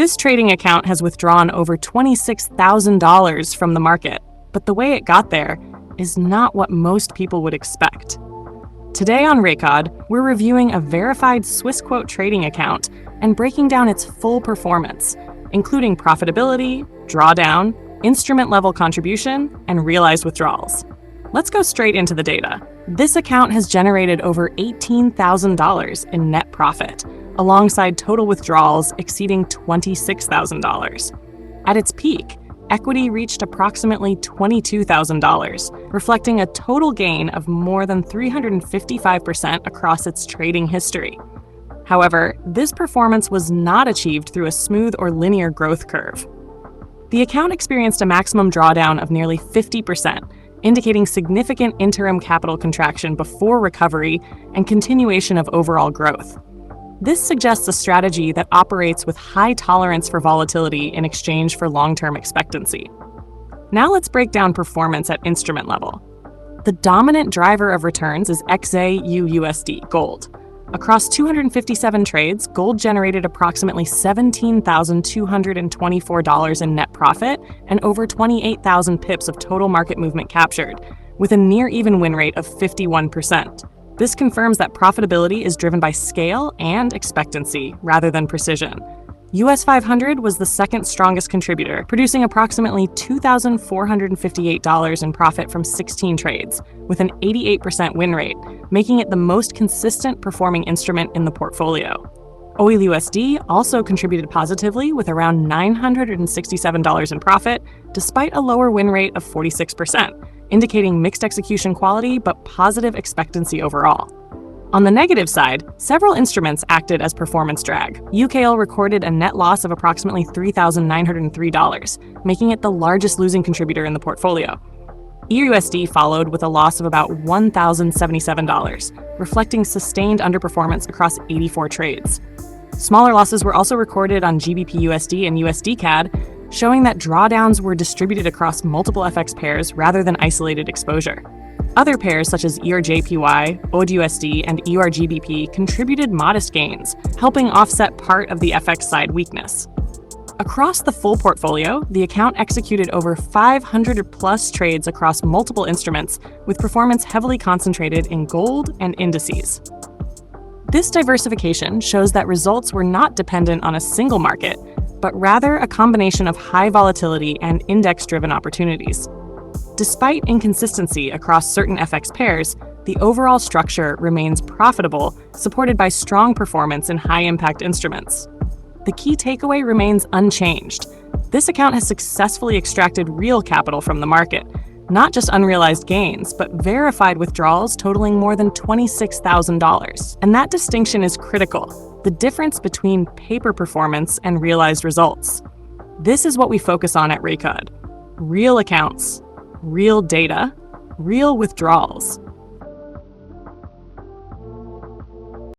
This trading account has withdrawn over $26,000 from the market, but the way it got there is not what most people would expect. Today on Raycod, we're reviewing a verified Swissquote trading account and breaking down its full performance, including profitability, drawdown, instrument-level contribution, and realized withdrawals. Let's go straight into the data. This account has generated over $18,000 in net profit, alongside total withdrawals exceeding $26,000. At its peak, equity reached approximately $22,000, reflecting a total gain of more than 355% across its trading history. However, this performance was not achieved through a smooth or linear growth curve. The account experienced a maximum drawdown of nearly 50%, indicating significant interim capital contraction before recovery and continuation of overall growth. This suggests a strategy that operates with high tolerance for volatility in exchange for long-term expectancy. Now let's break down performance at instrument level. The dominant driver of returns is XAUUSD, gold. Across 257 trades, gold generated approximately $17,224 in net profit and over 28,000 pips of total market movement captured, with a near-even win rate of 51%. This confirms that profitability is driven by scale and expectancy rather than precision. US 500 was the second strongest contributor, producing approximately $2,458 in profit from 16 trades, with an 88% win rate, making it the most consistent performing instrument in the portfolio. OIL USD also contributed positively with around $967 in profit, despite a lower win rate of 46%, indicating mixed execution quality but positive expectancy overall. On the negative side, several instruments acted as performance drag. UKL recorded a net loss of approximately $3,903, making it the largest losing contributor in the portfolio. EUSD followed with a loss of about $1,077, reflecting sustained underperformance across 84 trades. Smaller losses were also recorded on GBP/USD and USD CAD, showing that drawdowns were distributed across multiple FX pairs rather than isolated exposure. Other pairs such as EURJPY, ODUSD, and EURGBP contributed modest gains, helping offset part of the FX side weakness. Across the full portfolio, the account executed over 500+ trades across multiple instruments, with performance heavily concentrated in gold and indices. This diversification shows that results were not dependent on a single market, but rather a combination of high volatility and index-driven opportunities. Despite inconsistency across certain FX pairs, the overall structure remains profitable, supported by strong performance in high-impact instruments. The key takeaway remains unchanged. This account has successfully extracted real capital from the market, not just unrealized gains, but verified withdrawals totaling more than $26,000. And that distinction is critical, the difference between paper performance and realized results. This is what we focus on at Raycod: real accounts, real data, real withdrawals.